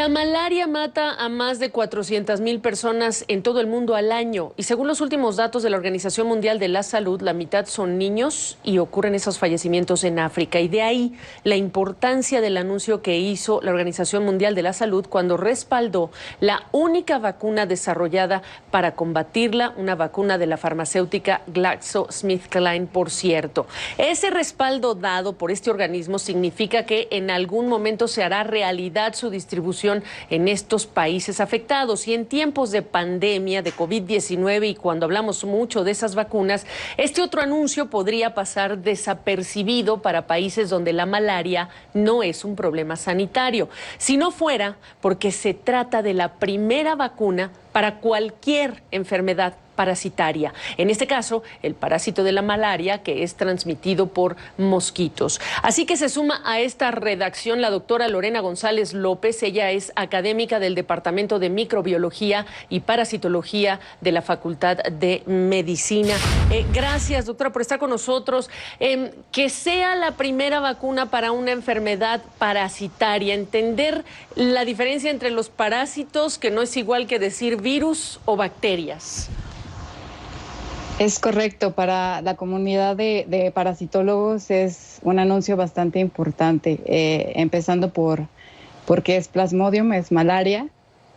La malaria mata a más de 400,000 personas en todo el mundo al año y según los últimos datos de la Organización Mundial de la Salud, la mitad son niños y ocurren esos fallecimientos en África. Y de ahí la importancia del anuncio que hizo la Organización Mundial de la Salud cuando respaldó la única vacuna desarrollada para combatirla, una vacuna de la farmacéutica GlaxoSmithKline, por cierto. Ese respaldo dado por este organismo significa que en algún momento se hará realidad su distribución en estos países afectados. Y en tiempos de pandemia de COVID-19 y cuando hablamos mucho de esas vacunas, este otro anuncio podría pasar desapercibido para países donde la malaria no es un problema sanitario. Si no fuera porque se trata de la primera vacuna para cualquier enfermedad parasitaria. En este caso, el parásito de la malaria, que es transmitido por mosquitos. Así que se suma a esta redacción la doctora Lorena González López. Ella es académica del Departamento de Microbiología y Parasitología de la Facultad de Medicina. Gracias, doctora, por estar con nosotros. Que sea la primera vacuna para una enfermedad parasitaria, entender la diferencia entre los parásitos, que no es igual que decir virus o bacterias. Es correcto, para la comunidad de parasitólogos es un anuncio bastante importante, empezando porque es Plasmodium, es malaria,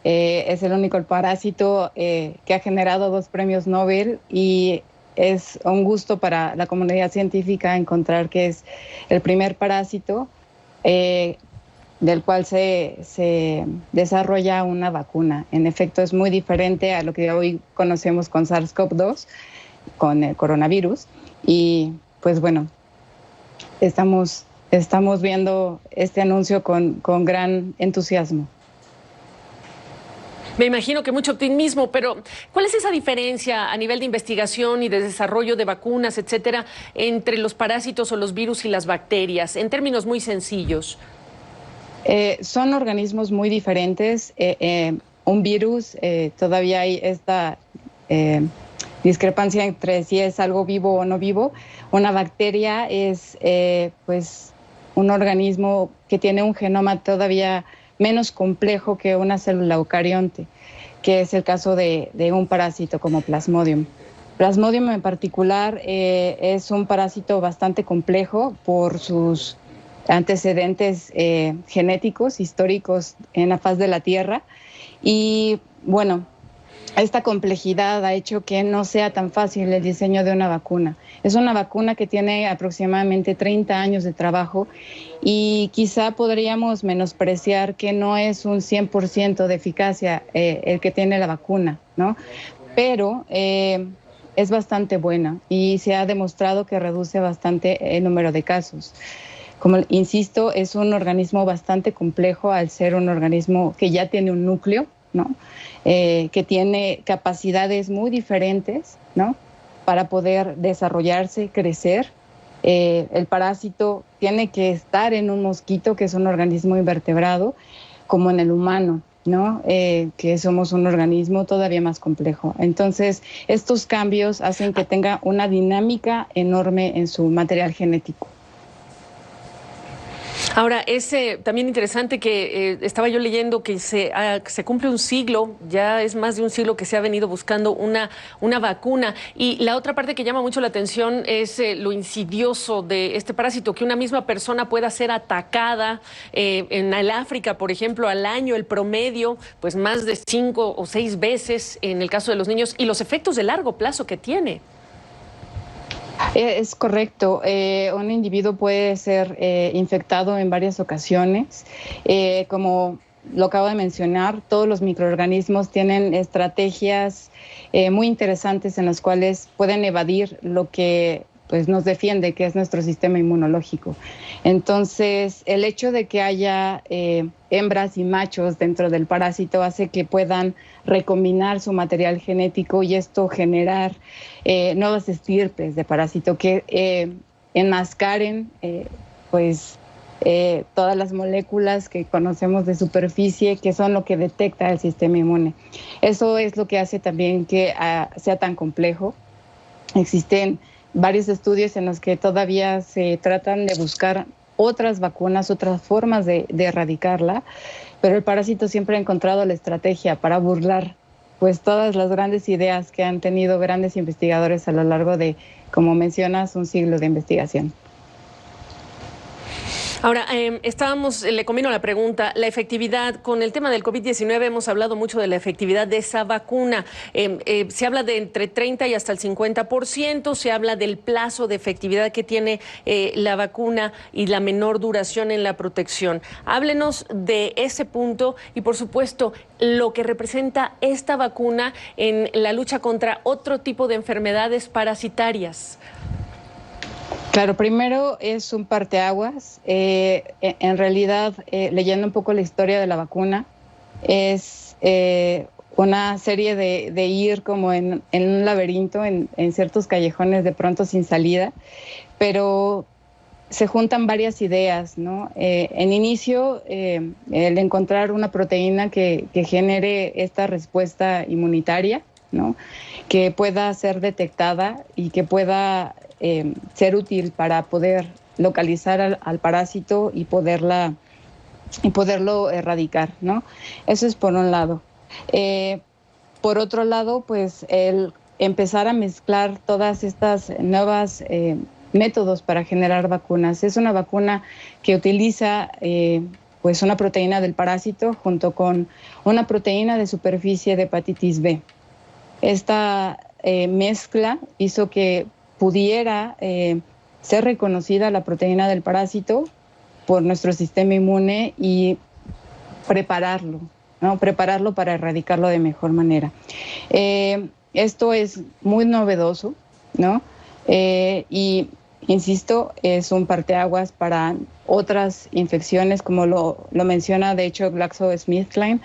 es el único parásito que ha generado 2 premios Nobel y es un gusto para la comunidad científica encontrar que es el primer parásito del cual se desarrolla una vacuna. En efecto, es muy diferente a lo que hoy conocemos con SARS-CoV-2, con el coronavirus, y pues bueno, estamos viendo este anuncio con gran entusiasmo. Me imagino que mucho optimismo, pero ¿cuál es esa diferencia a nivel de investigación y de desarrollo de vacunas, etcétera, entre los parásitos o los virus y las bacterias, en términos muy sencillos? Son organismos muy diferentes. Un virus, todavía hay esta discrepancia entre si es algo vivo o no vivo. Una bacteria es pues un organismo que tiene un genoma todavía menos complejo que una célula eucarionte, que es el caso de un parásito como Plasmodium. Plasmodium en particular es un parásito bastante complejo por sus antecedentes genéticos, históricos en la faz de la Tierra. Y bueno, esta complejidad ha hecho que no sea tan fácil el diseño de una vacuna. Es una vacuna que tiene aproximadamente 30 años de trabajo y quizá podríamos menospreciar que no es un 100% de eficacia el que tiene la vacuna, ¿no? Pero es bastante buena y se ha demostrado que reduce bastante el número de casos. Como insisto, es un organismo bastante complejo al ser un organismo que ya tiene un núcleo, ¿no? Que tiene capacidades muy diferentes, ¿no? Para poder desarrollarse, crecer. El parásito tiene que estar en un mosquito, que es un organismo invertebrado, como en el humano, ¿no? Que somos un organismo todavía más complejo. Entonces, estos cambios hacen que tenga una dinámica enorme en su material genético. Ahora, es también interesante que estaba yo leyendo que se cumple un siglo, ya es más de un siglo que se ha venido buscando una vacuna. Y la otra parte que llama mucho la atención es lo insidioso de este parásito, que una misma persona pueda ser atacada. En el África, por ejemplo, al año el promedio, pues más de 5 o 6 veces en el caso de los niños, y los efectos de largo plazo que tiene. Es correcto. Un individuo puede ser infectado en varias ocasiones. Como lo acabo de mencionar, todos los microorganismos tienen estrategias muy interesantes en las cuales pueden evadir lo que pues, nos defiende, que es nuestro sistema inmunológico. Entonces, el hecho de que haya hembras y machos dentro del parásito hace que puedan recombinar su material genético y esto generar nuevas estirpes de parásito que enmascaren todas las moléculas que conocemos de superficie, que son lo que detecta el sistema inmune. Eso es lo que hace también que sea tan complejo. Existen varios estudios en los que todavía se tratan de buscar otras vacunas, otras formas de erradicarla, pero el parásito siempre ha encontrado la estrategia para burlar pues todas las grandes ideas que han tenido grandes investigadores a lo largo de, como mencionas, un siglo de investigación. Ahora, le combino la pregunta, la efectividad, con el tema del COVID-19 hemos hablado mucho de la efectividad de esa vacuna. Se habla de entre 30 y hasta el 50%, se habla del plazo de efectividad que tiene la vacuna y la menor duración en la protección. Háblenos de ese punto y, por supuesto, lo que representa esta vacuna en la lucha contra otro tipo de enfermedades parasitarias. Claro, primero es un parteaguas. En realidad, leyendo un poco la historia de la vacuna, es una serie de ir como en un laberinto, en ciertos callejones de pronto sin salida, pero se juntan varias ideas, ¿no? En inicio, el encontrar una proteína que genere esta respuesta inmunitaria, ¿no? Que pueda ser detectada y que pueda ser útil para poder localizar al parásito y poderlo erradicar, ¿no? Eso es por un lado. Por otro lado, pues el empezar a mezclar todas estas nuevas métodos para generar vacunas. Es una vacuna que utiliza pues una proteína del parásito junto con una proteína de superficie de hepatitis B. Esta mezcla hizo que pudiera ser reconocida la proteína del parásito por nuestro sistema inmune y prepararlo, ¿no? Prepararlo para erradicarlo de mejor manera. Esto es muy novedoso, ¿no? Y insisto, es un parteaguas para otras infecciones, como lo menciona de hecho GlaxoSmithKline,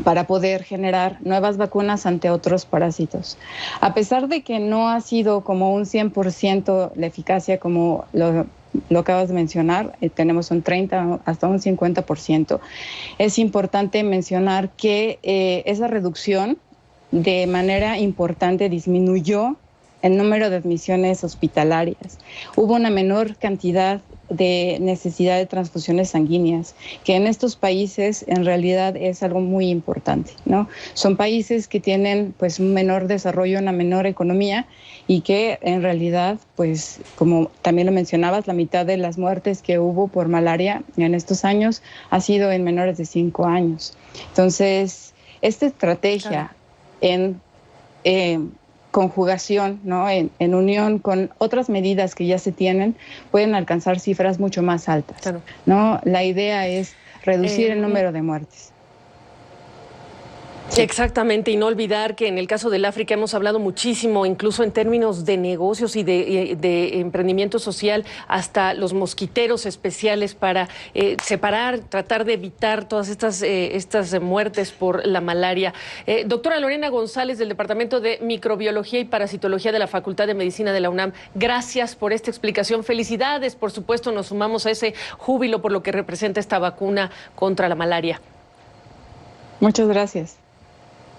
para poder generar nuevas vacunas ante otros parásitos. A pesar de que no ha sido como un 100% la eficacia como lo acabas de mencionar, tenemos un 30 hasta un 50%, es importante mencionar que esa reducción de manera importante disminuyó el número de admisiones hospitalarias. Hubo una menor cantidad de necesidad de transfusiones sanguíneas, que en estos países en realidad es algo muy importante, ¿no? Son países que tienen pues un menor desarrollo, una menor economía y que en realidad, pues como también lo mencionabas, la mitad de las muertes que hubo por malaria en estos años ha sido en menores de 5 años. Entonces, esta estrategia en conjugación, ¿no? En unión con otras medidas que ya se tienen, pueden alcanzar cifras mucho más altas, claro, ¿no? La idea es reducir el número de muertes. Sí. Exactamente, y no olvidar que en el caso del África hemos hablado muchísimo, incluso en términos de negocios y de emprendimiento social, hasta los mosquiteros especiales para separar, tratar de evitar todas estas muertes por la malaria. Doctora Lorena González, del Departamento de Microbiología y Parasitología de la Facultad de Medicina de la UNAM, gracias por esta explicación. Felicidades, por supuesto, nos sumamos a ese júbilo por lo que representa esta vacuna contra la malaria. Muchas gracias.